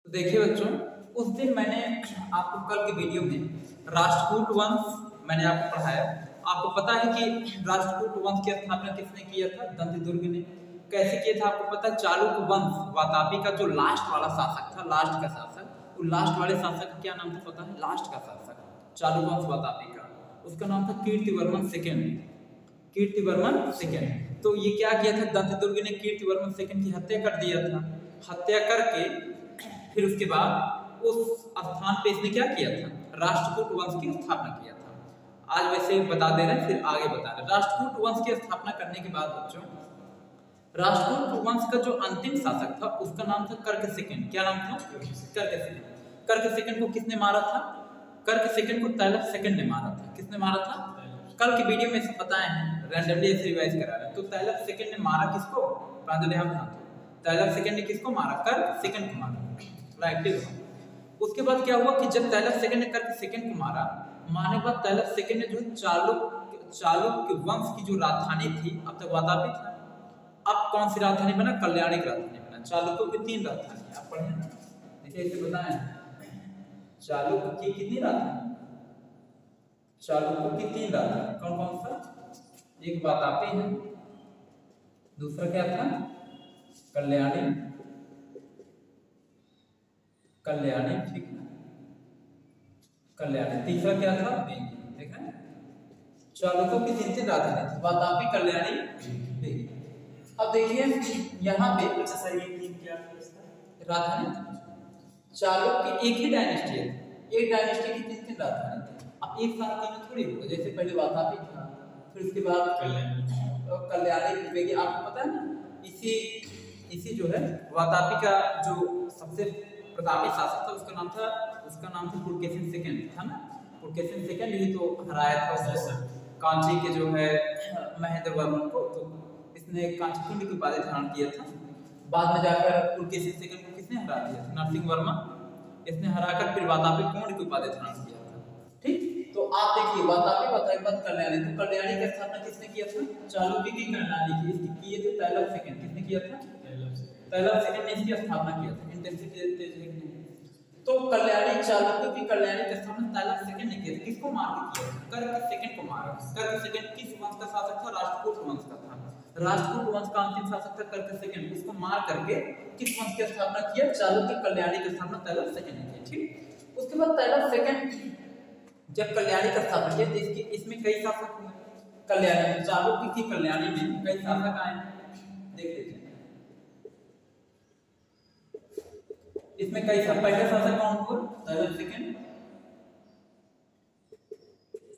तो देखिए बच्चों, उस दिन मैंने आपको कल की वीडियो में राष्ट्रकूट वंश मैंने आपको पढ़ाया। आपको पता है कि राष्ट्रकूट वंश की स्थापना किसने किया था? दंतदुर्ग ने। कैसे किया था आपको पता है? चालुक्य वंश वातापी का जो लास्ट वाला शासक था, लास्ट का शासक, वो लास्ट वाले शासक का क्या नाम था पता है? लास्ट का शासक चालुक्य वंश वातापी का, उसका नाम था कीर्तिवर्मन सेकंड। कीर्तिवर्मन सेकंड। तो ये क्या किया था? दंतदुर्ग ने कीर्तिवर्मन सेकंड की हत्या कर दिया था। हत्या करके फिर उसके बाद उस स्थान पे इसने क्या किया था? राष्ट्रकूट वंश की स्थापना किया था। आज वैसे बता दे रहे हैं, फिर आगे बता रहे हैं। राष्ट्रकूट वंश की स्थापना करने के बाद बच्चों, राष्ट्रकूट वंश का जो अंतिम शासक था उसका नाम था कर्क सेकंड। क्या नाम था? कर्क सेकंड। कर्क सेकंड को किसने मारा था? कर्क सेकंड को तैलफ सेकंड ने मारा था। किसने मारा था? कल की वीडियो में सब बताए हैं, रैंडमली ऐसे रिवाइज करा रहे हैं। तो तैलफ सेकंड ने मारा किसको? तैलफ सेकंड ने किसको मारा? कर्क सेकंड को मारा। राइट। उसके बाद क्या हुआ कि जब तैलफ सेकंड ने कर्क सेकंड को मारा, मारने के बाद तैलफ सेकंड ने जो चालुक्य वंश की जो राजधानी थी, अब तक वातापी था, अब कौन सी राजधानी बना? कल्याणी की राजधानी बना। चालुक्यों की 3 राजधानी आप पढ़े, देखिए इसे बताएं। चालुक्य की कितनी राजधानी? चालुक्यों की 3 राजधानी। कौन कौन सा? एक वातापी है, दूसरा क्या था? कल्याणी। कल्याणी, ठीक है, कल्याणी। तीसरा क्या था? बेगी। देखा, चालुक्यों की 3 राजधानी थी, वातापी, कल्याणी, बेगी। अब देखिए यहाँ पे अच्छा सर, ये तीन क्या राजधानी चालुक्य एक ही डायनेस्टी है, एक डायनेस्टी की 3 राजधानी थी। अब एक साथ तीनों थोड़ी होगा, जैसे पहले वातापी था, फिर उसके बाद कल्याणी, बेगी। आपको पता है ना, इसी जो है वातापी का जो सबसे प्रतापी शासक था उसका नाम था पुलकेशिन सेकंड था ना। पुलकेशिन सेकंड ही तो हराया था उसको, कांची के जो है महेंद्र वर्मन को। तो इसने कांचीकुंड की उपाधि धारण किया था। बाद में जाकर पुलकेशिन सेकंड को किसने हरा दिया था? नरसिंह वर्मा। इसने हराकर फिर वातापी कुंड की उपाधि धारण किया था। ठीक, तो आप देखिए वातापी बताए बाद कल्याणी। तो कल्याणी की स्थापना किसने किया था? चालुक्य की कल्याणी की इसकी किए थे तैलफ सेकंड। किसने किया था? तैलफ सेकंड ने इसकी स्थापना किया था। इंटेंसिटी तेज है कि नहीं? तो कल्याणी, चालुक्य की कल्याणी की स्थापना तैलफ सेकंड ने की थी। किसको मार के किया? कर्क सेकंड को मारा। कर्क सेकंड किस वंश का शासक था? राष्ट्रकूट वंश का था। राष्ट्रकूट वंश का अंतिम शासक था कर्क सेकंड। उसको मार करके किस वंश की स्थापना किया? चालुक्य कल्याणी की स्थापना तैलफ सेकंड ने की। ठीक, उसके बाद तैलफ सेकंड जब कल्याणी का स्थापना किया तो इसमें कई शासक हुए। कल्याणी, चालुक्य की कल्याणी में कई शासक आए, देख लीजिए। इसमें कई शासक, पहले शासक कौन हुआ? तैलफ सेकंड,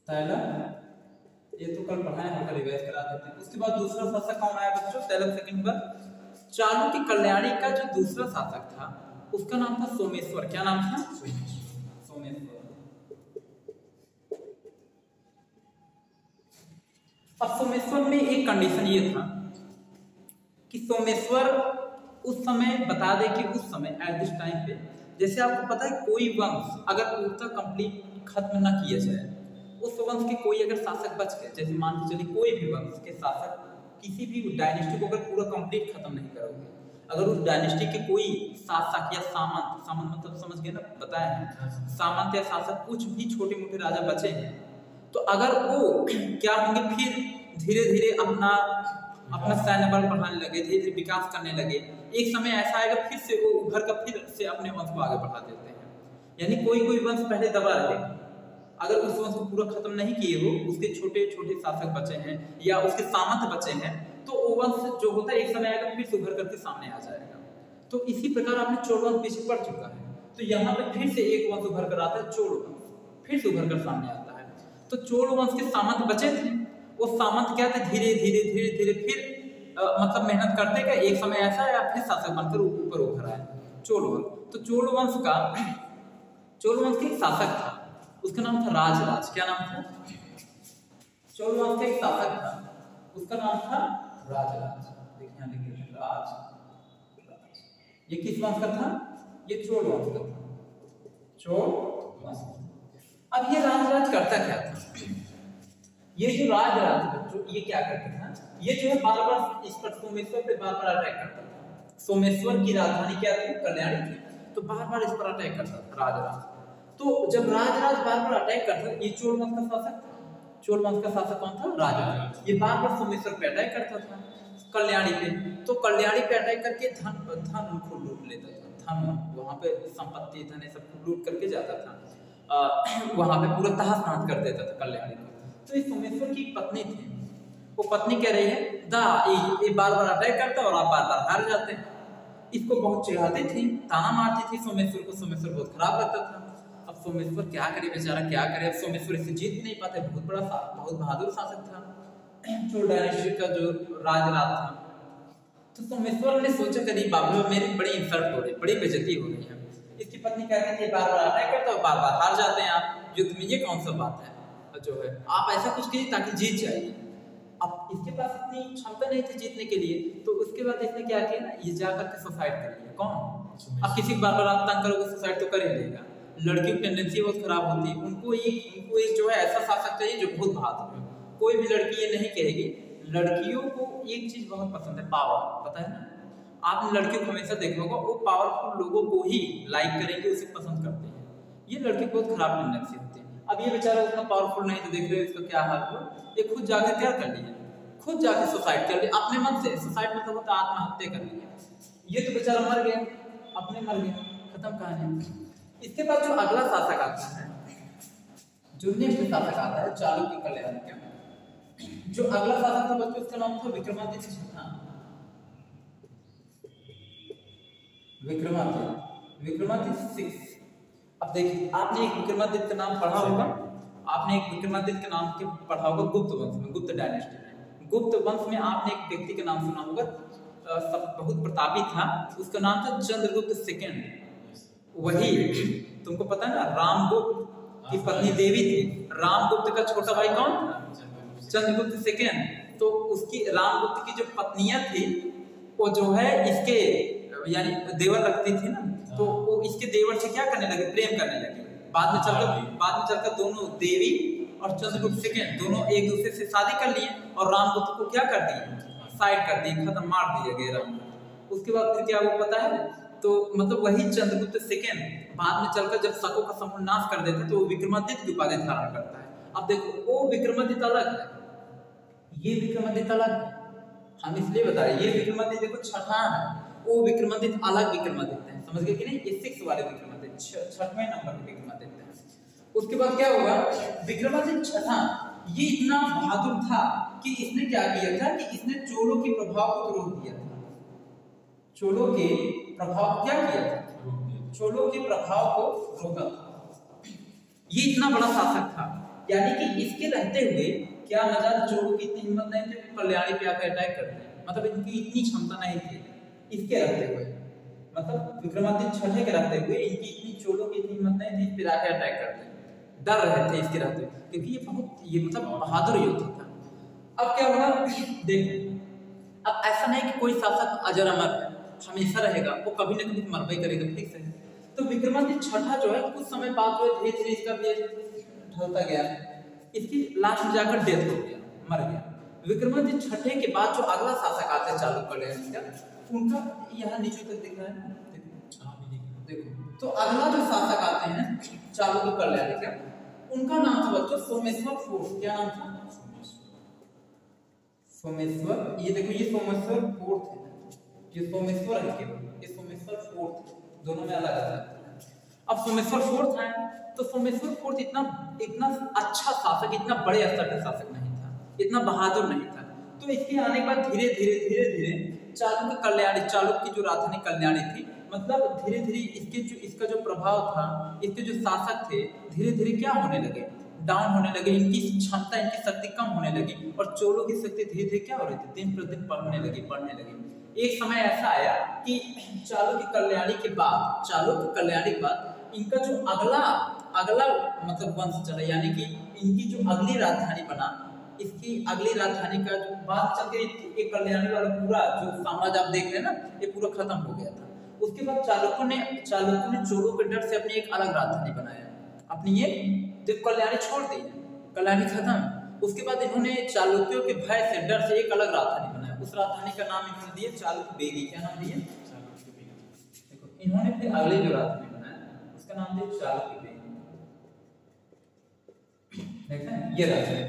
तैलफ, ये तो कल पढ़ाए हैं, रिवाइज करा देते हैं। उसके बाद दूसरा शासक कौन आया बच्चों? तैलफ सेकंड पर चालुक्य कल्याणी का जो दूसरा शासक था उसका नाम था सोमेश्वर। क्या नाम था? सोमेश्वर। अब सोमेश्वर में एक कंडीशन ये था कि सोमेश्वर उस समय बता दे कि उस समय एट दिस टाइम पे, जैसे आपको पता है कोई वंश अगर पूर्णतः कंप्लीट खत्म ना किया जाए, उस वंश के कोई अगर शासक बच गए, जैसे मान के चलिए कोई भी वंश के शासक किसी भी डायनेस्टी को अगर पूरा कंप्लीट खत्म नहीं करोगे, अगर उस डायनेस्टी के कोई शासक या सामंत, सामंत मतलब समझ गए ना, बताया है, सामंत या शासक कुछ भी छोटे मोटे राजा बचे हैं, तो अगर वो क्या होंगे, फिर धीरे धीरे अपना सैन्य बल बढ़ाने लगे, धीरे धीरे विकास करने लगे, एक समय ऐसा आएगा फिर से वो उभर कर फिर से अपने वंश को आगे बढ़ा देते हैं। यानी कोई वंश पहले दबा रहेगा, अगर उस वंश को पूरा खत्म नहीं किए हो, उसके छोटे छोटे शासक बचे हैं या उसके सामंत बचे हैं, तो वो वंश जो होता है एक समय आएगा फिर से उभर करके सामने आ जाएगा। तो इसी प्रकार आपने चोल वंश पीछे पड़ चुका है, तो यहाँ पे फिर से एक वंश उभर कर आता है, चोल वंश, फिर से उभर कर सामने आता है। तो चोल वंश के सामंत बचे थे, वो सामंत क्या थे, धीरे धीरे फिर मतलब मेहनत करते गए, एक समय ऐसा आया फिर शासक बनकर ऊपर उभर आए, चोल वंश। तो चोल वंश का एक शासक था, उसका नाम था राजराज। क्या नाम था? चोल वंश का एक शासक था, उसका नाम था राजराज। देखिए यहाँ लिखे हैं राज। ये किस वंश का था? ये चोल वंश का था, चोल वंश। अब ये राजराज करता क्या था? ये जो राजराज बच्चों, ये क्या करता था? ये जो है बार बार इस पर सोमेश्वर पे बार बार अटैक करता था। सोमेश्वर की राजधानी क्या थी? कल्याणी थी। तो बार बार इस पर अटैक करता था राजराज। तो जब राजराज बार बार अटैक करता, ये चोल वंश का शासक था, चोल वंश का शासक कौन था? राजराज। ये बार बार सोमेश्वर पे अटैक करता था, कल्याणी पे। तो कल्याणी पे अटैक करके धन उनको लूट लेता था, धन वहाँ पे संपत्ति धन ये सब लूट करके जाता था, वहाँ पे पूरा तहस नहस कर देता था कल्याणी को। तो इस सोमेश्वर की पत्नी थी, वो पत्नी कह रही है दा ये बार बार अटैक करता और आप बार बार हार जाते हैं। इसको बहुत चिढ़ाती थी, ताना मारती थी सोमेश्वर को, सोमेश्वर बहुत खराब लगता था। अब सोमेश्वर क्या करे बेचारा, क्या करे, अब सोमेश्वर इससे जीत नहीं पाते, बहुत बहादुर शासक था, चोल डायनेस्टी का जो राजराज था। तो सोमेश्वर ने सोचा कभी बाबू मेरी बड़ी इंसल्ट हो रही, बड़ी बेइज्जती हो रही है। इसकी पत्नी कहती थी बार बार अटैक करता और बार बार हार जाते हैं आप, युद्ध में ये कौन सा बात है जो है, आप ऐसा कुछ कीजिए ताकि जीत जाइए। अब इसके पास इतनी क्षमता नहीं थी जीतने के लिए, तो उसके बाद इसने क्या किया ना, ये जाकर के सुसाइड कर लिया। कौन? अब किसी बार बार आप तंग करोगे सुसाइड तो कर ही लेगा। लड़कियों की टेंडेंसी बहुत खराब होती है, उनको एक जो है ऐसा शासक चाहिए जो बहुत बहादुर है। कोई भी लड़की ये नहीं कहेगी, लड़कियों को एक चीज बहुत पसंद है, पावर, पता है ना, आपने लड़कियों को हमेशा देखा होगा, वो पावरफुल लोगों को ही लाइक करेंगे, उसे पसंद करते हैं। ये लड़की बहुत खराब टेंडेंसी होती है। अब ये बेचारा उतना पावरफुल नहीं, तो देख रहे हो इसका क्या हाल हुआ, ये खुद जाकर क्या कर लिया, खुद जाके सुसाइड कर लिया अपने मन से। सुसाइड मतलब होता है आत्महत्या कर लिया। ये तो बेचारा मर गया, अपने मर गया, खत्म कहानी। इसके बाद जो अगला शासक आता है, जो नेक्स्ट शासक आता है चालुक्य कल्याणी का, जो अगला शासक था बच्चों उसका नाम था विक्रमादित्य छठा। विक्रमादित्य 6। अब देखिए आपने एक विक्रमादित्य का नाम पढ़ा होगा, आपने एक विक्रमादित्य के नाम के पढ़ा होगा गुप्त वंश में, गुप्त डायनेस्टी में। गुप्त वंश में आपने एक व्यक्ति का नाम सुना होगा, सब बहुत प्रतापी था, उसका नाम था चंद्रगुप्त सेकंड। वही तुमको पता है ना, रामगुप्त की पत्नी देवी थी, रामगुप्त का छोटा भाई कौन था? चंद्रगुप्त सेकंड। तो उसकी रामगुप्त की जो पत्नियां थी वो जो है इसके यानी देवर लगती थी ना, तो वो इसके देवर से क्या करने लगे, प्रेम करने लगे। बाद में चलकर दोनों देवी और चंद्रगुप्त सेकंड दोनों एक दूसरे से शादी कर लिए और रामगुप्त को क्या कर दिए, साइड कर दिए, खत्म, मार दिया गया रामगुप्त। उसके बाद फिर क्या वो पता है, तो मतलब वही चंद्रगुप्त सेकंड बाद में चलकर जब शकों का समूह नाश कर देते तो वो विक्रमादित्य की उपाधि धारण करता है। अब देखो वो विक्रमादित्य अलग है, ये विक्रमादित्य अलग है, हम इसलिए बता रहे ये विक्रमादित्य देखो छठा है, वो विक्रमादित्य अलग विक्रमादित्य है, समझ गए कि नहीं? ये 6 वाले विक्रमादित्य, छठवें नंबर के विक्रमादित्य है। उसके बाद क्या होगा, विक्रमादित्य छठा ये इतना बहादुर था कि इसने क्या किया था कि इसने चोलों के प्रभाव को रोक दिया था। चोलों के प्रभाव क्या किया था, चोलों के प्रभाव को रोका था। ये इतना बड़ा शासक था, यानी कि इसके रहते हुए क्या मजाल, चोलों की इतनी हिम्मत नहीं थी कल्याणी पे आकर अटैक करते, मतलब इनकी इतनी क्षमता नहीं थी इसके रहते हुए, मतलब विक्रमादित्य छठे के रहते हुए इनकी इतनी चोलों की इतनी हिम्मत नहीं थी इस पे आकर अटैक करते, डर रहे थे इसके रहते हुए, क्योंकि ये मतलब बहादुर योद्धा था। अब क्या हुआ देखो, अब ऐसा नहीं कि कोई शासक अजर अमर है हमेशा रहेगा, वो कभी ना कभी मरबई करेगा, ठीक है। तो विक्रमादित्य छठा जो है कुछ समय बाद जो धीरे धीरे इसका भी ढलता गया, इसकी लास्ट में जाकर डेथ हो गया, मर गया। विक्रमादित्य छठे के बाद जो अगला शासक आता है चालुक्य कल्याणी का, उनका यहाँ नीचे तक दिख रहा है, देखो। तो अगला जो शासक आते हैं चालुक्य कल्याणी का, उनका नाम था बच्चों सोमेश्वर फोर्थ। क्या नाम था? सोमेश्वर। ये देखो ये सोमेश्वर फोर्थ है, ये सोमेश्वर है केवल, ये सोमेश्वर फोर्थ, दोनों में अलग अलग है। अब सोमेश्वर फोर्थ है, तो सोमेश्वर फोर्थ इतना अच्छा शासक, इतना बड़े स्तर का शासक नहीं था, इतना बहादुर नहीं था। तो इसके आने के बाद धीरे धीरे चालुक्य कल्याणी, चालुक्य की जो राजधानी कल्याणी थी, मतलब धीरे धीरे इसका जो प्रभाव था, इसके जो शासक थे धीरे धीरे क्या होने लगे, डाउन होने लगे, इनकी क्षमता, इनकी शक्ति कम होने लगी और चोलों की शक्ति धीरे धीरे क्या हो रही थी, दिन प्रतिदिन बढ़ने लगी। एक समय ऐसा आया कि चालुक्य कल्याणी के बाद इनका जो अगला मतलब वंश चला, यानी कि इनकी जो अगली राजधानी बना, इसकी अगली राजधानी का जो बात चल के एक कल्याणी वाला पूरा जो साम्राज्य आप देख रहे हैं ना, ये पूरा खत्म हो गया था। उसके बाद चालुक्य ने चोलों के डर से अपनी एक अलग राजधानी बनाया, अपनी ये जब कल्याणी छोड़ दी, कल्याणी खत्म, उसके बाद इन्होंने चालुक्यों के भय से, डर से एक अलग राजधानी बनाया। उस राजधानी का नाम इन्होंने दिया चालुक्य बेगी। क्या नाम दिया? देखो इन्होंने फिर अगले जो राजधानी बनाया उसका नाम दिया चालुक्य बेगी। देखा ये राजधानी।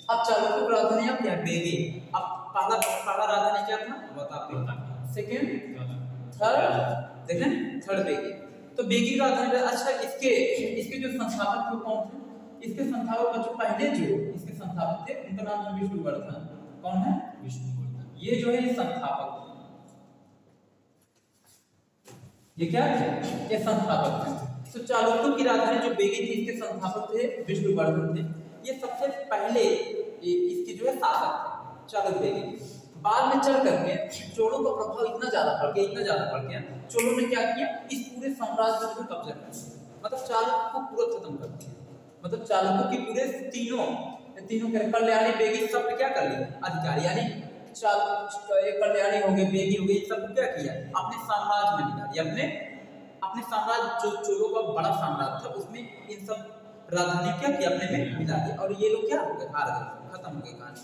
अब चालुक्य की राजधानी अब क्या बेगी। अब पहला राजधानी क्या था वातापी, सेकंड थर्ड देखें थर्ड बेगी। तो बेगी राजधानी। अच्छा इसके जो संस्थापक थे कौन थे? इसके संस्थापक बच्चों पहले जो इसके संस्थापक थे उनका नाम है विष्णुवर्धन। कौन है? विष्णुवर्धन। ये जो है ये संस्थापक, ये क्या है? ये संस्थापक थे। तो चालुक्यों की राजधानी जो बेगी थी इसके संस्थापक थे विष्णुवर्धन थे। ये सबसे पहले इसके जो है शासक थे चालुक्य बेगी। बाद में चल करके चोलों का प्रभाव इतना ज्यादा बढ़ गया, चोलों ने क्या किया इस पूरे साम्राज्य पर कब्जा कर लिया। मतलब चालुक्य को पूरा खत्म कर दिया। मतलब चालुक्यों की पूरे तीनों कल्याणी बेगी सब पे क्या कर लिया अधिकारी, यानी कल्याणी हो गए, बेगी हो गई, सब क्या किया अपने साम्राज्य में मिला दिया। अपने साम्राज्य जो चोलों का बड़ा साम्राज्य था उसमें इन सब राजधानी क्या किया अपने में मिला दिया। और ये लोग क्या हो गए हार गए, खत्म हो गई कहानी।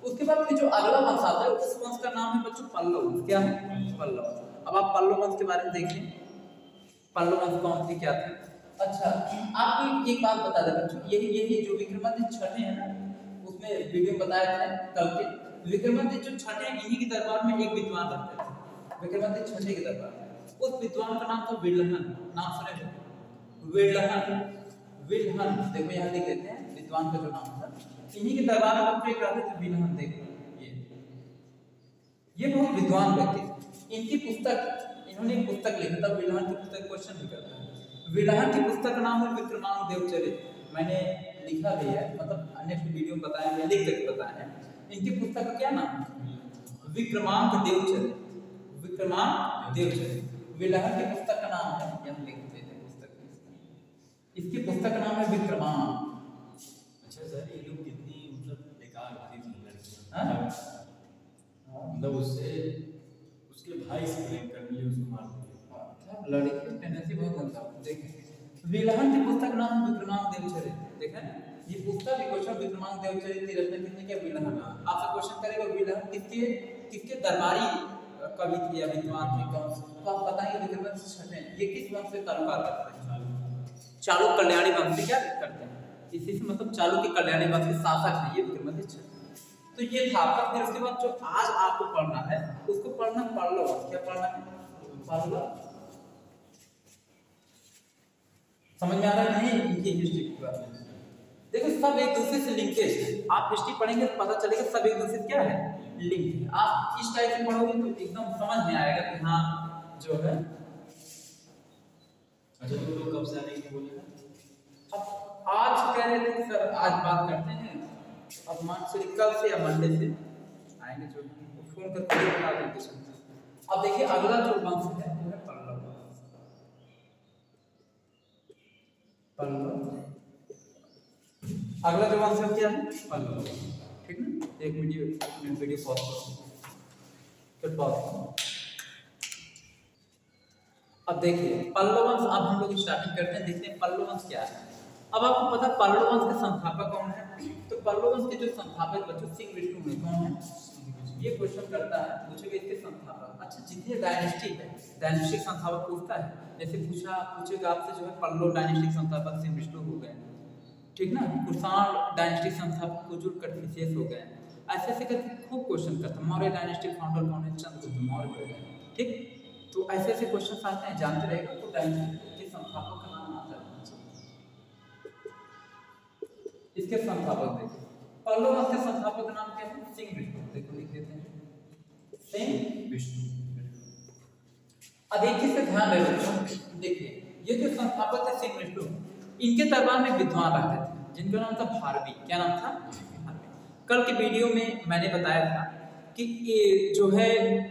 उसके बाद फिर जो अगला वंश आता है उस वंश का नाम है बच्चों पल्लव वंश। क्या है? पल्लव। अब आप पल्लव वंश के बारे में देखिए, पल्लव वंश कौन थे क्या थे। अच्छा आपको एक बात बता दें बच्चों, यही जो विक्रमादित्य छठे हैं ना उसमें वीडियो बताया था कल के, विक्रमादित्य जो छठे हैं इन्हीं के दरबार में एक विद्वान रहते थे। विक्रमादित्य छठे के दरबार में उस विद्वान का नाम था विल्हन। नाम सुने हो? विल्हन। देखो यहाँ लिख देते हैं विद्वान का जो नाम था। इन्हीं के दरबार में बच्चों एक रहते थे विल्हन। देखो ये बहुत विद्वान व्यक्ति थे। इनकी पुस्तक इन्होंने एक पुस्तक लिखा था विल्हन की पुस्तक, क्वेश्चन भी करता है। विल्हन की पुस्तक का नाम है विक्रमांक देवचरित। मैंने लिखा भी है, मतलब नेक्स्ट वीडियो में बताया है, लिख करके बताया है। इनकी पुस्तक का क्या नाम है? विक्रमांक देवचरित। विक्रमांक देवचरित विल्हन की पुस्तक का नाम है, यहाँ लिख देते हैं पुस्तक। इसकी पुस्तक का नाम है विक्रमांक। अच्छा सर ये लोग कितनी मतलब बेकार होती थी लड़कियां, मतलब उसके भाई से प्रेम करने लिए उसको मार दिया। लड़की की टेंडेंसी बहुत गंदा। देखिए विल्हन की पुस्तक नाम विक्रमांक देवचरित। देखा ये पुस्तक क्वेश्चन विक्रमांक देवचरित की रचना किसने किया? विल्हन। आपसे क्वेश्चन करेगा विल्हन किसके दरबारी कवि थे या विद्वान थे कौन से, तो आप बताएंगे विक्रमादित्य छठे। ये किस वंश से ताल्लुकात रखते हैं? चालुक्य कल्याणी वंश से क्या करते हैं? इसी से मतलब चालुक्य कल्याणी वंश के शासक हैं ये विक्रमादित्य छठे। तो ये था आपका। फिर उसके बाद जो आज आपको पढ़ना है उसको पढ़ना पल्लव वंश। क्या पढ़ना है? पल्लव। समझ में आ रहा है नहीं इनकी हिस्ट्री की बात? देखो सब एक दूसरे से लिंकेज है। आप हिस्ट्री पढ़ेंगे तो पता चलेगा सब एक दूसरे से क्या है लिंक है। आप इस टाइप से पढ़ोगे तो एकदम समझ में आएगा कि हाँ जो है। अच्छा तो लोग कब से आने की बोलेगा? अब आज कह रहे थे सर आज बात करते हैं, अब मान से कल से या मंडे से आएंगे जो फोन करके बता देंगे। अब देखिए अगला जो वंश है वो है पल्लव। अगला जो वंश है क्या है? पल्लव। ठीक ना? एक वीडियो पॉज करो, फिर पॉज करो। अब देखिए पल्लव वंश। अब हम लोग स्टार्टिंग करते हैं, देखते हैं पल्लव वंश क्या है। अब आपको पता है पल्लव वंश के संस्थापक कौन है? तो पल्लव वंश के जो संस्थापक बच्चों सिंह विष्णु में कौन है? ये क्वेश्चन करता है, पूछेगा इसके संस्थापक। अच्छा जितने डायनेस्टी है डायनेस्टिक संस्थापक पूछता है, जैसे पूछेगा आपसे जो है पल्लव डायनेस्टिक संस्थापक सिंह विष्णु हो गए, ठीक ना, कुषाण डायनेस्टिक संस्थापक कुजुर कटविशेष हो गए। ऐसे ऐसे करके खूब क्वेश्चन करता है। मौर्य डायनेस्टिक फाउंडर कौन है? चंद्रगुप्त मौर्य हो गए। ठीक, तो ऐसे ऐसे क्वेश्चन आते हैं, जानते रहेगा तो डायनेस्टी के संस्थापक का नाम आता है। इसके संस्थापक देखिए पल्लव वंश के संस्थापक का नाम क्या है? सिंह विष्णु। देखो लिख देते हैं सिंह विष्णु। अब एक चीज का ध्यान रखिए, देखिए ये जो संस्थापक थे सिंह विष्णु, इनके दरबार में विद्वान रहते थे जिनका नाम था भारवी। क्या नाम था? भारवी। कल के वीडियो में मैंने बताया था कि ये जो है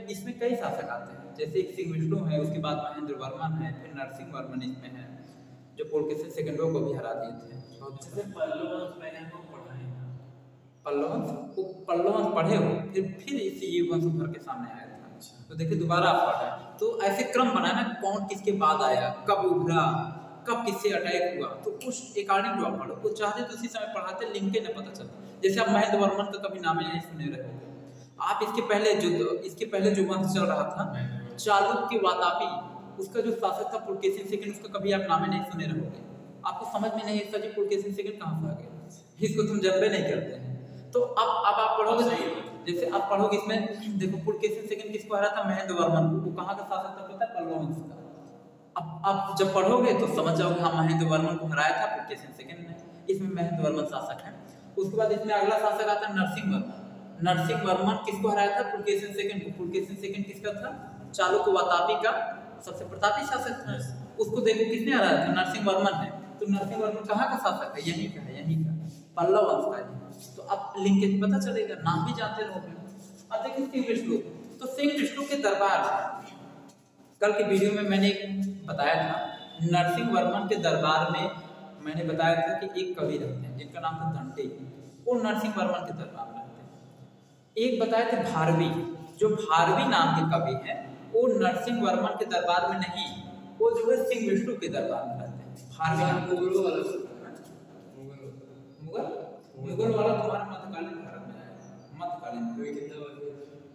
इसमें कई शासक आते हैं, जैसे एक सिंह विष्णु है, उसके बाद महेंद्र वर्मन है, फिर नरसिंह वर्मन इसमें है जो पुलकेशिन सेकंडों को भी हरा दिए थे। पल्लव वंश मैंने हमको पढ़ा है। पल्लव वंश पढ़े हो, फिर इसी ये वंश उभर के सामने आया था। तो देखिए दोबारा आप पढ़ रहे हैं, तो ऐसे क्रम बनाना कौन किसके बाद आया, कब उभरा, कब किससे अटैक हुआ, तो उस अकॉर्डिंग जो आप पढ़ो। वो चाहते तो उसी समय पढ़ाते, लिंकेज न पता चलता। जैसे आप महेंद्र वर्मन का कभी नाम नहीं सुने रहे आप, इसके पहले जो वंश चल रहा था चालुक्य वातापी, उसका जो शासक था पुलकेशिन सेकंड, उसका कभी आप नाम ही नहीं सुने रहोगे, आपको समझ में नहीं सर जी पुलकेशिन सेकंड कहाँ से आ गया, इसको तुम जानबे नहीं करते हैं। तो अब आप पढ़ोगे, जैसे आप पढ़ोगे इसमें देखो पुलकेशिन सेकंड किसको हराया था, महेंद्र वर्मन को, वो कहाँ का शासक था पता है, पल्लव वंश का। अब आप जब पढ़ोगे तो समझ जाओगे हाँ महेंद्र वर्मन को हराया था पुलकेशिन सेकंड ने, इसमें महेंद्र वर्मन शासक है। उसके बाद इसमें अगला शासक आता है नरसिंह वर्मन। नरसिंह वर्मन किसको हराया था, पुलकेशिन सेकंड को। पुलकेशिन सेकंड किसका था, चालुक्य वातापी का सबसे प्रतापी शासक था, उसको देखो किसने हराया था, नरसिंह वर्मन ने। तो नरसिंह वर्मन कहाँ का शासक है, यहीं का है, यहीं का पल्लव वंश का है। तो अब लिंकेज पता चलेगा, नाम भी जानते रहोगे। अब देखिए सिंह विष्णु, तो सिंह विष्णु के दरबार कल के वीडियो में मैंने बताया था, नरसिंह वर्मन के दरबार में मैंने बताया था कि एक कवि रहते हैं जिनका नाम था धंटे, वो नरसिंह वर्मन के दरबार में रहते हैं। एक बताए थे भारवी, जो भारवी नाम के कवि हैं वो नरसिंह वर्मन के दरबार में नहीं, वो जो है सिंह विष्णु के दरबार में रहते हैं। भारवी नाम मुगल वाला तुम्हारे मध्यकालीन भारत में आया, मध्यकालीन।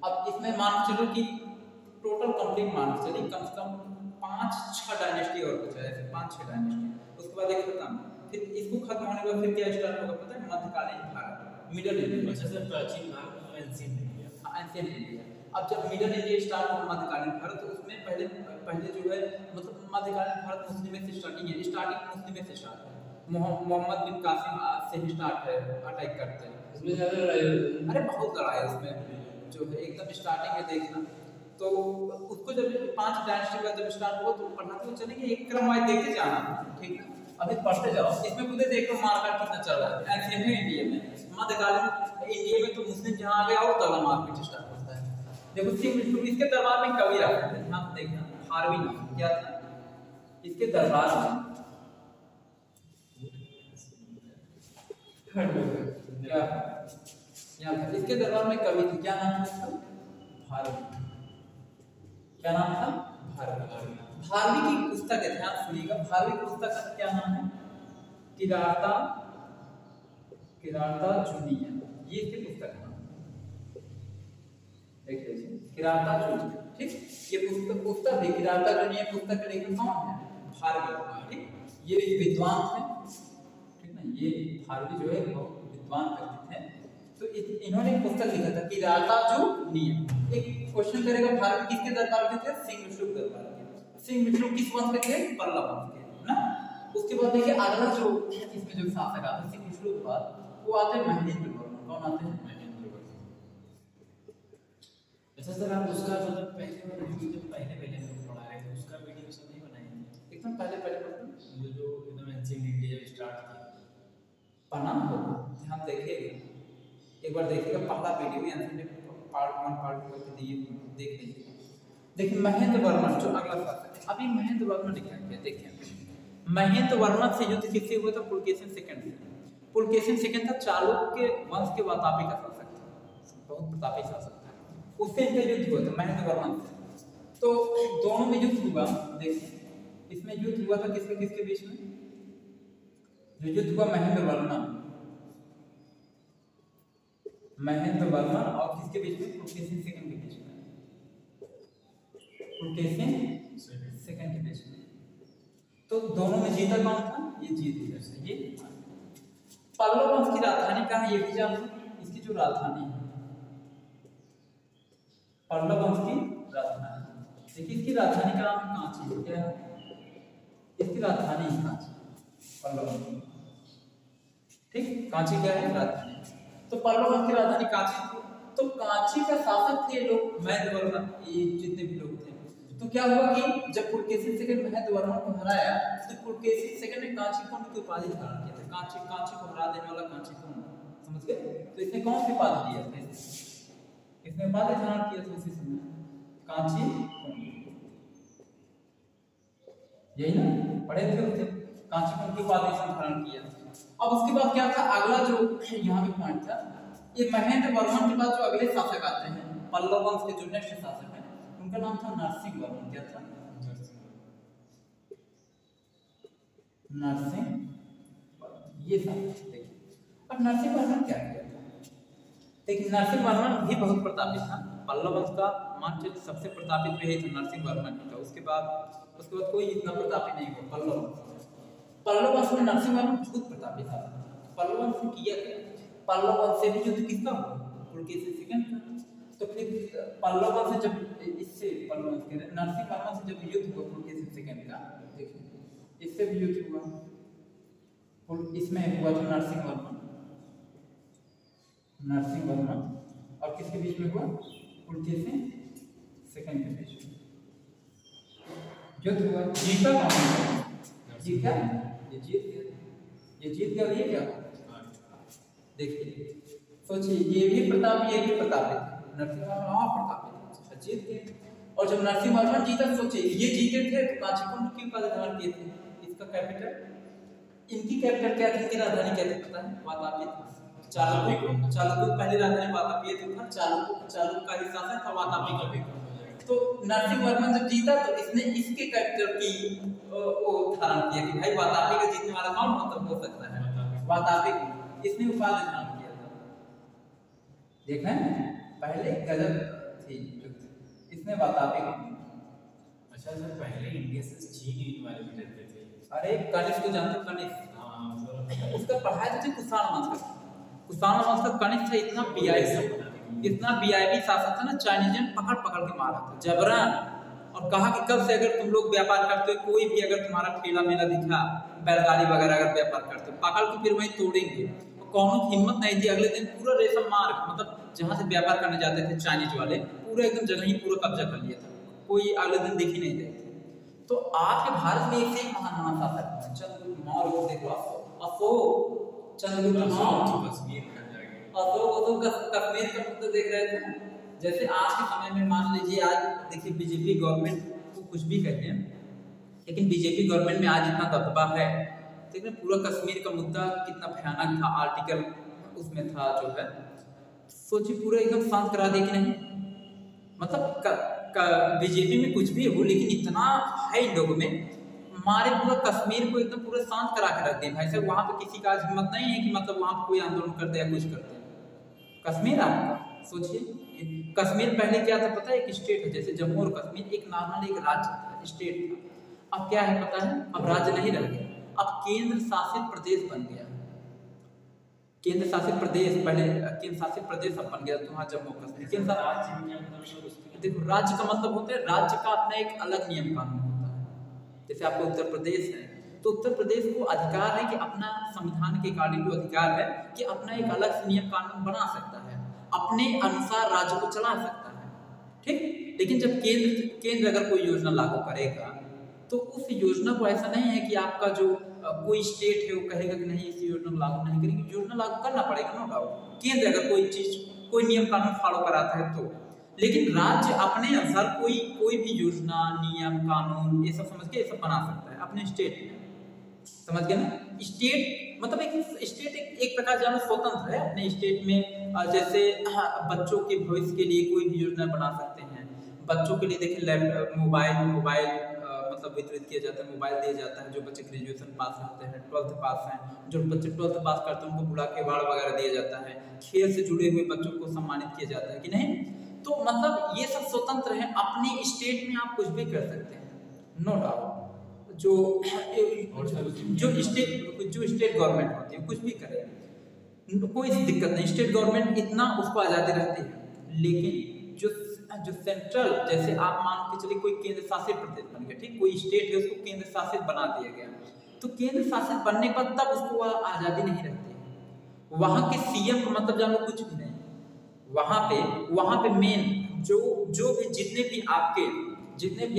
अब इसमें मान चलो कि टोटल कंप्लीट मान चलिए कम से कम 5-6 डायनेस्टी और कुछ है, 5-6 डायनेस्टी, उसके बाद एक खत्म, फिर इसको खत्म होने के बाद फिर क्या स्टार्ट होगा पता है, मध्यकालीन भारत, मिडिल इंडिया। अच्छा सर, प्राचीन भारत और एंशिएंट इंडिया। Ancient India. अब जब मिडिल इंडिया स्टार्ट हुआ मध्यकालीन भारत, तो उसमें पहले जो है मतलब मध्यकालीन भारत मुस्लिम से स्टार्टिंग है, स्टार्टिंग मुस्लिम से स्टार्ट है, मोहम्मद बिन कासिम से ही स्टार्ट है, अटैक करते हैं। इसमें ज्यादा लड़ाई, अरे बहुत लड़ाई है इसमें, जो है एकदम स्टार्टिंग में देखना। तो उसको जब 5 डायनेस्टी का जब स्टार्ट हुआ तो पढ़ाते हुए चलेंगे, एक क्रम वाइज देखते जाना, ठीक है। अभी पढ़ते जाओ, इसमें खुद देख लो मारकाट कितना चल रहा है। एंशिएंट इंडिया में, मध्यकालीन इंडिया में तो मुस्लिम जहां आ गया और तगड़ा मारपीट स्टार्ट होता है। देखो सिंह विष्णु इसके दरबार में कवि रहते थे, ध्यान से देखना, भारवी नाम क्या था इसके दरबार में, क्या यहाँ था इसके दरबार में कवि थे, क्या नाम था इसका, भारवी। क्या नाम था, भारवी। भारवी की पुस्तक है, ध्यान सुनिएगा, भारवी की पुस्तक का क्या नाम है, किराता जुनिया, ये इसकी पुस्तक है, देख लीजिए किराता जुनिया, ठीक। ये पुस्तक है किराता जुनिया, पुस्तक का लेखक कौन है, भारवी, ठीक। ये विद्वान थे, ठीक ना, ये भारवी जो है बहुत विद्वान व्यक्ति थे। तो इन्होंने एक पुस्तक लिखा था किराता जुनिया। एक क्वेश्चन करेगा भारत किसके दरबार के थे, सिंह विष्णु के दरबार के। सिंह विष्णु किस वंश के थे, पल्लव वंश के ना। उसके बाद देखिए अगला जो इसमें जो शासक आते हैं सिंह विष्णु के बाद, वो आते हैं महेंद्र वर्मन। कौन आते हैं, महेंद्र वर्मन। अच्छा सर, आप उसका मतलब पहले वाला वीडियो जब पहले हम पढ़ा रहे थे उसका वीडियो सब नहीं बनाएंगे, एकदम पहले पढ़ते जो एकदम एंशिएंट इंडिया जब स्टार्ट किया पढ़ना होगा, ध्यान देखिएगा, एक बार देखिएगा पहला वीडियो एंशिएंट पार्ट 1 पार्ट 2 के लिए देख लीजिए। देखिए महेंद्र वर्मन जो अगला शासक है, अभी महेंद्र वर्मन ने क्या किया, देखिए महेंद्र वर्मन से युद्ध किससे हुआ था, पुलकेशिन सेकंड से। पुलकेशिन सेकंड था चालुक्य वंश के वातापी का शासक था, बहुत प्रतापी शासक था, उससे इनका युद्ध हुआ था महेंद्र वर्मन से। तो दोनों में युद्ध हुआ, देखिए इसमें युद्ध हुआ था किसके किसके बीच में, जो युद्ध हुआ महेंद्र वर्मन और किसके बीच में, पुलकेशिन सेकंड के बीच में, पुलकेशिन सेकंड के बीच में। तो दोनों में जीता कौन था, ये जीत गया से ये। पल्लव वंश की राजधानी कहाँ है, ये भी जानते हैं, इसकी जो राजधानी है पल्लव वंश की राजधानी, देखिए इसकी राजधानी का नाम है कांची, क्या है इसकी राजधानी है कांची, पल्लव वंश की, ठीक। कांची क्या है, राजधानी। तो पल्लव वंश की राजधानी कांची थी। तो कांची का शासक थे लोग महेंद्र वर्मन, ये जितने भी लोग थे। तो क्या हुआ कि जब पुलकेशिन सेकंड महेंद्र वर्मन को हराया, तो पुलकेशिन सेकंड ने कांची कुंड की उपाधि धारण किया था। कांची को हरा देने वाला कांची कुंड, समझ गए। तो इसने कौन सी उपाधि दिया था, इसने उपाधि धारण किया था उसी समय, कांची कुंड, यही ना पढ़े थे उसे, कांची कुंड की उपाधि धारण किया। अब उसके बाद क्या था, अगला जो यहाँ पे पॉइंट था, ये महेंद्र वर्मन के बाद जो अगले शासक आते हैं पल्लव वंश के, जो नेक्स्ट शासक है उनका नाम था नरसिंह वर्मन। क्या था, नरसिंह, ये शासक। देखिए अब नरसिंह वर्मन क्या किया था, देखिए नरसिंह वर्मन भी बहुत प्रतापी था, पल्लव वंश का मान चलिए सबसे प्रतापित भी तो नरसिंह वर्मन था। उसके बाद कोई इतना प्रतापित नहीं हुआ। पल्लव वंश में नरसिंह वर्मन बहुत प्रतापित था। पल्लव वंश ने किया क्या, पल्लव वंश से भी युद्ध किसका हुआ, पुलकेशी सेकंड का। तो फिर पल्लव वंश से जब इससे पल्लव वंश के नरसिंह वर्मन से जब युद्ध हुआ पुलकेशी सेकंड का, देखिए इससे भी युद्ध हुआ, इसमें हुआ था नरसिंह वर्मन और किसके बीच में हुआ, पुलकेशी सेकंड के बीच में युद्ध हुआ। जीता कौन, जीता ये जीत गया, ये जीत गया, ये क्या देखिए सोचिए, ये भी प्रताप ये भी प्रतापित, नरसिंह वर्मन प्रतापित जीत गए। और जब नरसिंह वर्मन जीता, सोचिए ये जीते थे तो कांचीपुरम की उपाधि धारण किए थे। इसका कैपिटल, इनकी कैपिटल क्या थी, इनकी राजधानी क्या थी पता है, वातापी थी। चालुक्य पहली राजधानी वातापी थी, चालुक्य का ही शासन था वातापी का। तो नरसिंह वर्मन जब जीता तो इसने इसके कैपिटल की वो धारण किया कि भाई वातापी का जीतने वाला कौन मतलब हो सकता है, वातापी की इसने उपाधि धारण किया था। देख रहे हैं पहले गजब थी, इसने वातापी की। अच्छा सर, पहले इंडिया से चीन वाले भी डरते थे। अरे कनिष्क को जानते, कनिष्क उसका पढ़ाया थे कुषाण वंश का कनिष्क था। इतना वीआईपी शासक था ना, चाइनीजन पकड़ के मारा था जबरन, और कहा कि कब से अगर तुम लोग व्यापार करते हो, कोई भी अगर तुम्हारा ठेला मेला दिखा, बैलगाड़ी वगैरह अगर व्यापार करते हो, पकड़ के फिर वहीं तोड़ेंगे। कौनों की हिम्मत नहीं थी। अगले दिन पूरा रेशम मार्ग, मतलब जहाँ से व्यापार करने जाते थे चाइनीज वाले, पूरा एकदम जगह ही पूरा कब्जा कर लिया था, कोई अगले दिन दिख ही नहीं देते। तो आज के भारत में एक महान शासक चंद्रगुप्त मौर्य, देखो अशोक चंद्रगुप्त मौर्य, अशोक कश्मीर का मुद्दा देख रहे थे। जैसे आज के समय में मान लीजिए, आज देखिए बीजेपी गवर्नमेंट को कुछ भी कहते हैं, लेकिन बीजेपी गवर्नमेंट में आज इतना दबदबा है। देखिए पूरा कश्मीर का मुद्दा कितना भयानक था, आर्टिकल उसमें था जो है, सोचिए पूरा एकदम शांत करा दिया कि नहीं, मतलब बीजेपी में कुछ भी हो लेकिन इतना है इन लोगों में, हमारे पूरा कश्मीर को एकदम पूरा शांत करा के रख दिया भाई साहब। वहाँ पे किसी का हिम्मत नहीं है कि मतलब वहाँ पे कोई आंदोलन कर दे या कुछ कर दे। कश्मीर आपका सोचिए, कश्मीर पहले क्या था पता है, एक स्टेट है, जैसे जम्मू और कश्मीर एक नॉर्मल एक राज्य था, स्टेट था। अब क्या है पता है, अब राज्य नहीं रह गया, अब केंद्र शासित प्रदेश बन गया। केंद्र शासित प्रदेश, पहले केंद्र शासित प्रदेश अब बन गया, तो वहाँ जम्मू कश्मीर केंद्र शासित। देखो राज्य का मतलब होता है, राज्य का अपना एक अलग नियम कानून होता है। जैसे आपको उत्तर प्रदेश है, तो उत्तर प्रदेश को अधिकार है कि अपना संविधान के अकॉर्डिंग अधिकार है कि अपना एक अलग से नियम कानून बना सकता है, अपने अनुसार राज्य को चला सकता है, ठीक। लेकिन जब केंद्र अगर कोई योजना लागू करेगा, तो उस योजना को ऐसा नहीं है कि आपका जो कोई स्टेट है वो कहेगा कि नहीं इस योजना को लागू नहीं करेगी, योजना लागू करना पड़ेगा नो डाउट, केंद्र अगर कोई चीज कोई नियम कानून फॉलो कराता है तो। लेकिन राज्य अपने अनुसार कोई भी योजना, नियम, कानून ये सब समझ के ये सब बना सकता है अपने स्टेट में, समझ गए ना। स्टेट मतलब एक प्रकार जानो स्वतंत्र है अपने स्टेट में। जैसे बच्चों के भविष्य के लिए कोई भी योजना बना सकते हैं। बच्चों के लिए देखिए मोबाइल मतलब वितरित किया जाता है, मोबाइल दिया जाता है। जो बच्चे ग्रेजुएशन पास रहते हैं, 12th पास हैं, जो बच्चे 12th पास करते हैं उनको बुला के अवार्ड वगैरह दिया जाता है। खेल से जुड़े हुए बच्चों को सम्मानित किया जाता है कि नहीं। तो मतलब ये सब स्वतंत्र है, अपने स्टेट में आप कुछ भी कर सकते हैं, नो डाउट। जो स्टेट गवर्नमेंट होती है कुछ भी करे, कोई दिक्कत नहीं, स्टेट गवर्नमेंट इतना उसको आज़ादी रहती है। लेकिन जो सेंट्रल, जैसे आप मान के चलिए कोई केंद्र शासित प्रदेश बन गया, ठीक, कोई स्टेट है उसको केंद्र शासित बना दिया गया, तो केंद्र शासित बनने पर तब उसको आज़ादी नहीं रहती है। वहाँ के सीएम का मतलब जानो कुछ भी नहीं। वहाँ पे मेन जो भी जितने भी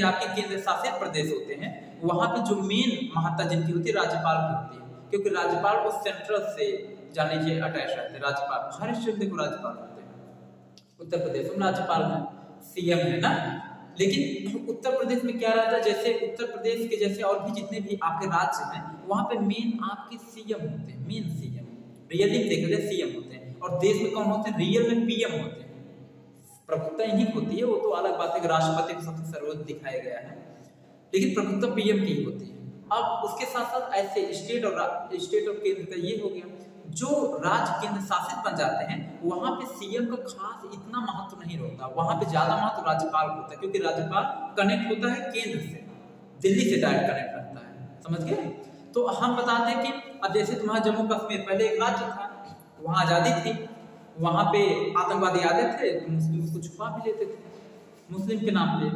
आपके केंद्र शासित प्रदेश होते हैं, वहाँ पे जो मेन महत्ता जिनकी होती है राज्यपाल की होती है, क्योंकि राज्यपाल वो सेंट्रल से जान लीजिए अटैच रहते हैं। राज्यपाल हर स्टेट देखो राज्यपाल होते हैं। उत्तर प्रदेश में राज्यपाल है, सीएम है ना। लेकिन उत्तर प्रदेश में क्या रहता है, जैसे उत्तर प्रदेश के जैसे और भी जितने भी आपके राज्य हैं, वहाँ पे मेन आपके सीएम होते हैं, मेन सीएम रियली देखा जाए सीएम होते हैं। और देश में कौन होते हैं, रियल में पीएम होते हैं। प्रभुत्ता इन्हीं को होती है, वो तो अलग बात है कि राष्ट्रपति को सबसे सर्वोच्च दिखाया गया है, लेकिन प्रभुत्ता पीएम की होती है। अब उसके साथ साथ ऐसे स्टेट और केंद्र का ये हो गया। जो राज्य केंद्र शासित बन जाते हैं वहां पे सीएम का खास इतना महत्व नहीं होता, वहां पे ज्यादा महत्व राज्यपाल को होता है, क्योंकि राज्यपाल कनेक्ट होता है केंद्र से, दिल्ली से डायरेक्ट कनेक्ट रहता है, समझ गए। तो हम बताते हैं कि अब जैसे तुम्हारा जम्मू कश्मीर पहले एक राज्य था, वहां आजादी थी, वहां पे आतंकवादी आते थे तो मुस्लिम उसको छुपा भी लेते थे मुस्लिम के नाम पे,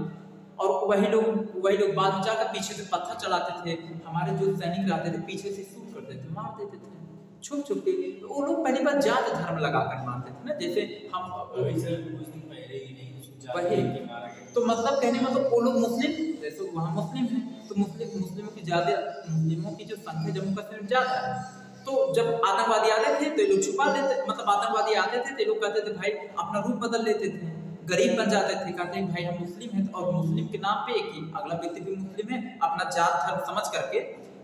और वही लोग बाद में जाकर पीछे से पत्थर चलाते थे, हमारे जो सैनिक रहते थे पीछे से शूट करते थे, मार देते थे छुप छुप के। वो लोग पहली बार जात धर्म लगाकर मारते थे ना, जैसे हम वही, तो मतलब कहने मतलब वो लोग मुस्लिम, जैसे वहाँ मुस्लिम है तो मुस्लिमों की ज्यादा, मुस्लिमों की जो संख्या जम्मू कश्मीर में ज्यादा है, तो जब आतंकवादी आते थे तो लोग छुपा लेते, मतलब आतंकवादी आते थे तो लोग कहते थे भाई अपना रूप बदल लेते थे, गरीब बन जाते थे, कहते हैं भाई हम मुस्लिम हैं, और मुस्लिम के नाम पे कि अगला व्यक्ति भी मुस्लिम है, अपना जात धर्म समझ करके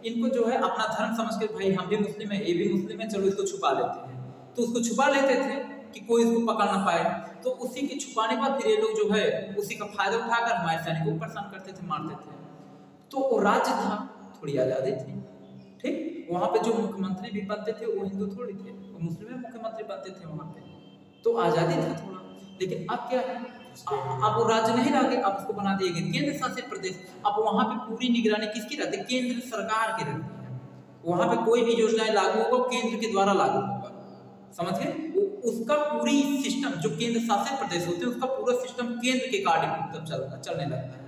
इनको जो है अपना धर्म समझ कर भाई हम भी मुस्लिम है, ये भी मुस्लिम है, चलो इसको छुपा लेते हैं, तो उसको छुपा लेते थे कि कोई इसको पकड़ ना पाए। तो उसी के छुपाने के बाद फिर ये लोग जो है उसी का फायदा उठाकर हमारे सैनिकों को परेशान करते थे, मारते थे। तो वो राज्य था, थोड़ी आजादी थी, ठीक, वहां पे जो मुख्यमंत्री भी बनते थे वो हिंदू थोड़ी थे, वो मुस्लिम मुख्यमंत्री बनते थे वहां पे, तो आजादी था थोड़ा। लेकिन अब क्या है, अब वो राज्य नहीं रह गए, अब उसको बना दिए गए केंद्र शासित प्रदेश। अब वहां पे पूरी निगरानी किसकी रहती है, केंद्र सरकार की रहती है, वहां पे कोई भी योजनाएं लागू होगा केंद्र के द्वारा लागू होगा, समझ गए। उसका पूरी सिस्टम जो केंद्र शासित प्रदेश होते हैं उसका पूरा सिस्टम केंद्र के अकॉर्डिंग चलने लगता है,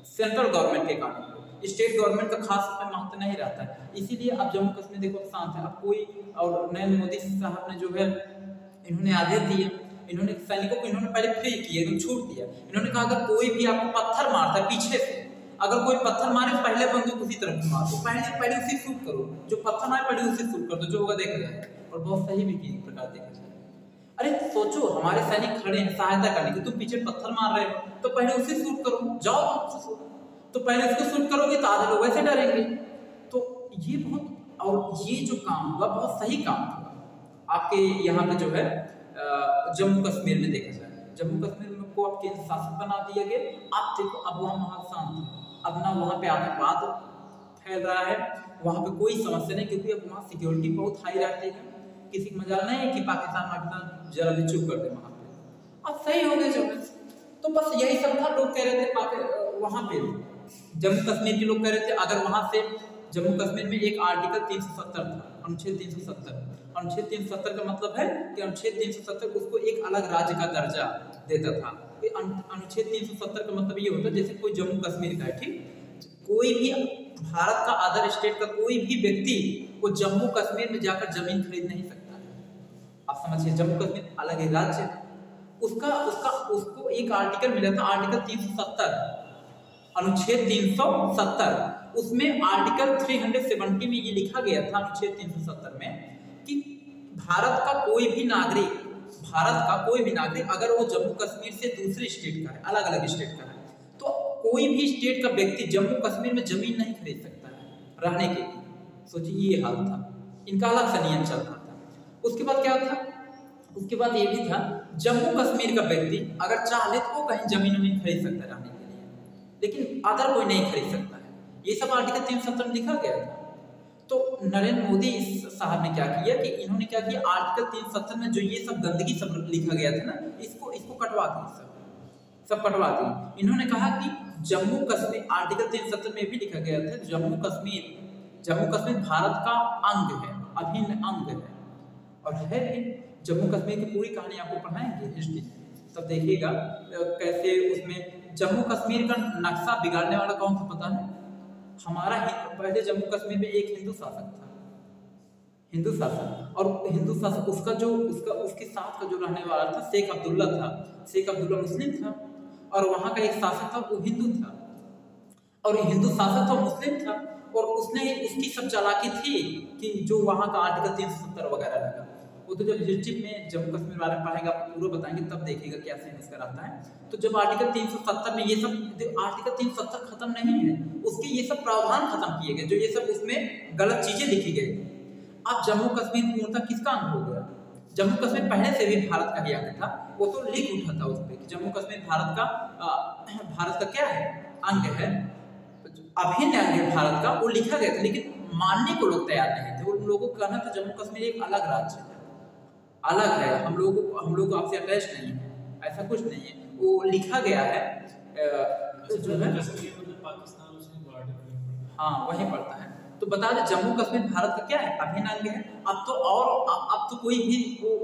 सेंट्रल गवर्नमेंट के अकॉर्डिंग, स्टेट गवर्नमेंट का खास महत्व नहीं रहता है। इसीलिए अब जम्मू कश्मीर देखो शांत है, अब कोई, और नरेंद्र मोदी साहब ने जो है इन्होंने आदेश दिए, इन्होंने सैनिकों को इन्होंने पहले फ्री किए, एकदम छूट दिया, इन्होंने कहा अगर कोई भी आपको पत्थर मारता है पीछे से, अगर कोई पत्थर मारे पहले बंदूक उसी तरफ मार दो, पहले उसी शूट करो, जो पत्थर मारे पहले उसी शूट कर दो, जो होगा देखा जाए। और बहुत सही भी की प्रकार देखा जाए। अरे सोचो हमारे सैनिक खड़े हैं सहायता करने की, तुम पीछे पत्थर मार रहे हो तो पहले उसे शूट करो, जाओ तुम शूट, तो पहले उसको शूट करोगे तो आधे लोग वैसे डरेंगे। तो ये बहुत, और ये जो काम हुआ बहुत सही काम हुआ आपके यहाँ पे जो है जम्मू कश्मीर में देखा जाए, जम्मू कश्मीर में को अब केंद्र शासित बना दिया गया। आप देखो अब वहाँ माहौल शांत, अब ना वहाँ पे आतंकवाद फैल रहा है, वहाँ पे कोई समस्या नहीं, क्योंकि अब वहाँ सिक्योरिटी बहुत हाई रहती है, किसी का मजाल नहीं है कि पाकिस्तान जरा भी चुप कर दे वहाँ पे। अब सही हो गए जो है, तो बस यही सब था। लोग कह रहे थे वहाँ पे जम्मू कश्मीर के लोग कह रहे थे अगर वहाँ से जम्मू कश्मीर में एक आर्टिकल 370 था, अनुच्छेद 370, अनुच्छेद 370 का मतलब है कि अनुच्छेद 370 उसको एक अलग राज्य का दर्जा देता था। अनुच्छेद 370 का मतलब ये होता है जैसे कोई जम्मू कश्मीर का है, ठीक, कोई भी भारत का अदर स्टेट का कोई भी व्यक्ति वो जम्मू कश्मीर में जाकर जमीन खरीद नहीं सकता है। आप समझिए जम्मू कश्मीर अलग ही राज्य है, उसको एक आर्टिकल मिला था, आर्टिकल 370, अनुच्छेद 370, उसमें आर्टिकल 370 में ये लिखा गया था अनुच्छेद 370 में कि भारत का कोई भी नागरिक अगर वो जम्मू कश्मीर से दूसरे स्टेट का है, अलग अलग स्टेट का है, तो कोई भी स्टेट का व्यक्ति जम्मू कश्मीर में जमीन नहीं खरीद सकता है रहने के लिए। सोचिए ये हाल था, इनका अलग सा नियम चल रहा था। उसके बाद क्या था, उसके बाद ये भी था जम्मू कश्मीर का व्यक्ति अगर चाहे तो वो कहीं जमीन नहीं खरीद सकता रहने के लिए, लेकिन अदर कोई नहीं खरीद सकता है। ये सब आर्टिकल 370 में लिखा गया था। तो नरेंद्र मोदी साहब ने क्या किया कि इन्होंने क्या किया, आर्टिकल 370 में जो ये सब गंदगी सब लिखा गया था ना, इसको कटवा दिया, सब कटवा दिए। इन्होंने कहा कि जम्मू कश्मीर, आर्टिकल 370 में भी लिखा गया था जम्मू कश्मीर भारत का अंग है, अभिन्न अंग है, और है भी। जम्मू कश्मीर की पूरी कहानी आपको पढ़ाएंगे हिस्ट्री, तब देखिएगा कैसे उसमें जम्मू कश्मीर का नक्शा बिगाड़ने वाला कौन था पता है? हमारा पहले जम्मू कश्मीर में एक हिंदू शासक था, और हिंदू शासक उसके साथ का जो रहने वाला था शेख अब्दुल्ला था। शेख अब्दुल्ला मुस्लिम था, और वहाँ का एक शासक था वो हिंदू था, और हिंदू शासक था मुस्लिम था, और उसकी सब चालाकी थी कि जो वहाँ का आर्टिकल 370 वगैरह लगा। वो तो जब हिस्ट्री में जम्मू कश्मीर बारे में पढ़ेंगे आपको पूरा बताएंगे, तब देखिएगा क्या सीन इसका रहता है। तो जब आर्टिकल 370 में ये सब, आर्टिकल 370 खत्म नहीं है, उसके ये सब प्रावधान खत्म किए गए, जो ये सब उसमें गलत चीजें लिखी गई। अब जम्मू कश्मीर पूर्णतः किसका अंग हो गया? जम्मू कश्मीर पहले से भी भारत का ही अंग था, वो तो लिख उठा था उस पर कि जम्मू कश्मीर भारत का क्या है, अंग है, अभिन्न अंग है भारत का, वो लिखा गया था। लेकिन मानने को लोग तैयार नहीं थे। उन लोगों का कहना था जम्मू कश्मीर एक अलग राज्य है, अलग है, हम लोग आपसे अटैच नहीं है, ऐसा कुछ नहीं है। वो लिखा गया है जो है पाकिस्तान उसके बॉर्डर, हाँ वहीं पड़ता है। तो बता दें जम्मू कश्मीर भारत का क्या है, अभिन्न अंग है। अब तो कोई भी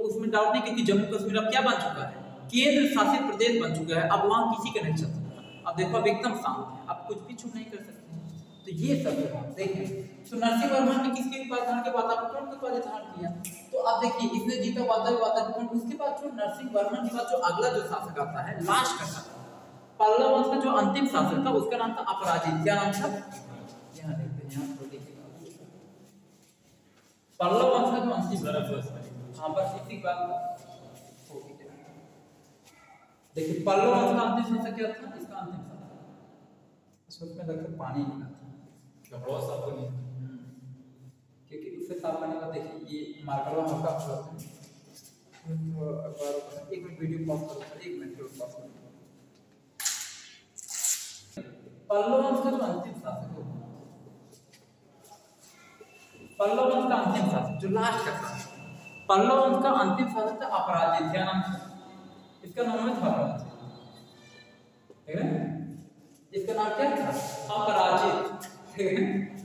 उसमें डाउट नहीं, क्योंकि जम्मू कश्मीर अब क्या बन चुका है, केंद्र शासित प्रदेश बन चुका है। अब वहाँ किसी का नहीं चल सकता। अब देखो अब एकदम शांत है, अब कुछ भी छू नहीं कर सकते। तो ये सब देखें, तो नरसिंह वर्मा ने किसके उपाधान के वातावरण के उपाधान किया। तो अब देखिए इसने जीता वातावरण, उसके बाद जो नरसिंह वर्मा के बाद जो अगला जो शासक आता है, लास्ट का शासक पल्लव वंश का जो अंतिम शासक था, उसका नाम था अपराजित। क्या नाम था, यहाँ देखते हैं, यहाँ देखिए पल्लव वंश का जो अंतिम, हाँ बस इसी बात देखिए पल्लव वंश का अंतिम शासक क्या था, इसका अंतिम शासक उसमें लगता पानी मिला था, बहुत साफ नहीं, क्योंकि उससे साफ करने का देखिए ये मार्कर हल्का हो जाता है। एक मिनट वीडियो पॉज करो सर, एक मिनट पॉज करो। पल्लव वंश का जो अंतिम शासक है, पल्लव वंश का अंतिम शासक जो लास्ट का था, पल्लव वंश का अंतिम शासक था अपराजित। क्या नाम था इसका, नाम है था अपराजित, ठीक है, इसका नाम क्या था, अपराजित,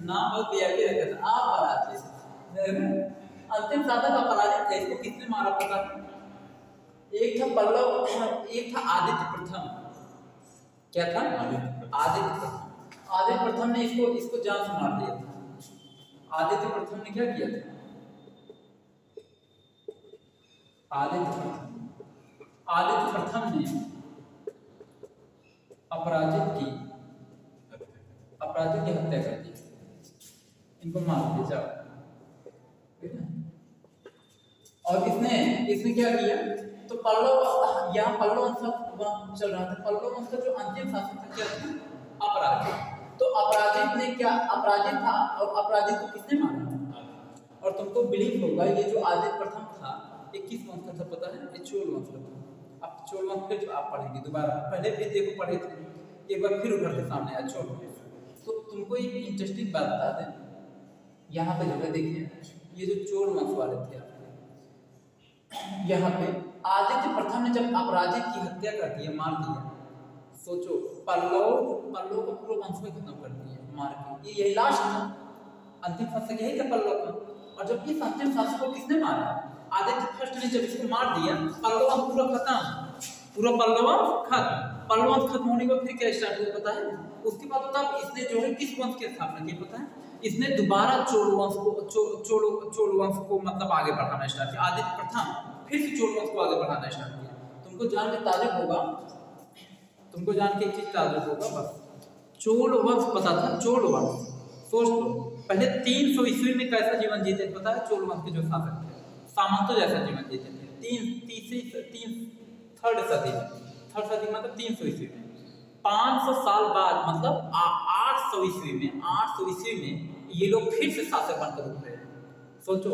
नाम बहुत वीआईपी रखा था, अपराजित। अंतिम शासक अपराजित थे। इसको किसने मारा पता है, एक था पल्लव, एक था आदित्य प्रथम। क्या था, आदित्य प्रथम। आदित्य प्रथम ने इसको जान से मार दिया था। आदित्य प्रथम ने क्या किया था, आदित्य प्रथम ने अपराजित की हत्या कर दी, इनको मार दिया जाओ, ठीक है। और इसने क्या किया, तो पल्लव, यहाँ पल्लव वंश चल रहा था, पल्लव वंश का जो अंतिम शासक था क्या था, अपराजित। तो अपराजित ने क्या, अपराजित था, और अपराजित को किसने मारा, और तुमको बिलीव होगा ये जो आदित्य प्रथम था ये किस वंश का था पता है, ये चोल वंश का था। अब चोल वंश फिर आप पढ़ेंगे दोबारा, पहले भी देखो पढ़े थे, एक बार फिर उभर के सामने आया चोल वंश। तो तुमको एक इंटरेस्टिंग बात बता दें, यहाँ पे जो है देखिए ये जो चोल वंश वाले थे, यहाँ पे आदित्य प्रथम ने जब अपराजित की हत्या कर दी, मार दिया, सोचो पल्लव का पूरा वंश में खत्म कर दिया मार के, ये यही लास्ट था, अंतिम शासक यही था पल्लव का। और जब इस अंतिम शासक को किसने मारा, आदित्य फर्स्ट ने जब इसको मार दिया, पल्लव वंश पूरा खत्म, पूरा पल्लव वंश खत्म। पल्लव वंश खत्म होने के बाद फिर क्या स्टार्ट हुआ पता है, उसके बाद तब इसने जो है किस वंश की स्थापना की पता है, इसने दोबारा चोल वंश को मतलब आगे बढ़ाना स्टार्ट किया। आदित्य प्रथम फिर से चोल वंश को आगे बढ़ाना स्टार्ट किया। तुमको जान के ताजुब होगा, तुमको जान के एक चीज ताजुब होगा, बस चोल वंश पता था, चोल वंश सोच लो पहले 300 ईस्वी में कैसा जीवन जीते पता है, चोल वंश के जो शासक थे सामंतों जैसा जीवन जीते थे। थर्ड सदी मतलब 300 ईस्वी में, 500 साल बाद मतलब 800 ईस्वी में ये लोग फिर से शासक बनकर उभरे। सोचो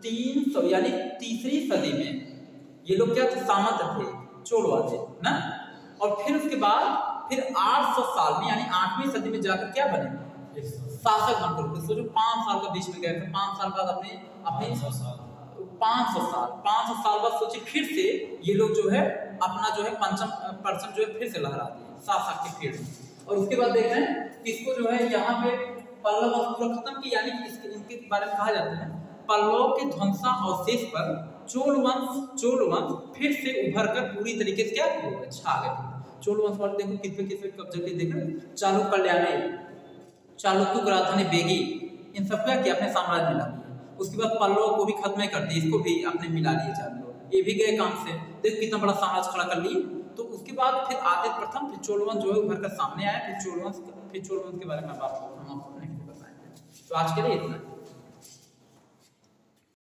300 यानी तीसरी सदी में ये लोग क्या थे, सामंत थे, चोलवा थे ना। और फिर उसके बाद फिर 800 साल में यानी 8वीं सदी में जाकर क्या बने, शासक बनकर उभरे। सोचो 5 साल का बीच में गए थे, 5 साल बाद अपने 500 साल बाद सोचिए फिर से ये लोग जो है अपना जो है पंचम परचम जो है फिर से लहरा दिए शासक के फिर। और उसके बाद देख रहे हैं इसको जो है यहाँ पे पल्लव वंश पूरा खत्म की, यानी इनके बारे में कहा जाता है पल्लव के ध्वंसा अवशेष पर चोल वंश फिर से उभर कर पूरी तरीके से क्या छा गए। चोल वंश वाले देखो किस पे कब्जा किए, देखो चालुक्य कल्याणी, चालुक्य की राजधानी बेगी, इन सब क्या किया अपने साम्राज्य में ला दिया। उसके बाद पल्लव को भी खत्म कर दिया, इसको भी अपने मिला लिए चार लोग, ये भी गए काम से। देखो कितना बड़ा साम्राज्य खड़ा कर लिए। तो उसके बाद फिर आदित्य प्रथम, फिर चोल वंश जो है उभर कर सामने आया, फिर चोल वंश के बारे में हम आपको नहीं बताएंगे। तो आज के लिए इतना।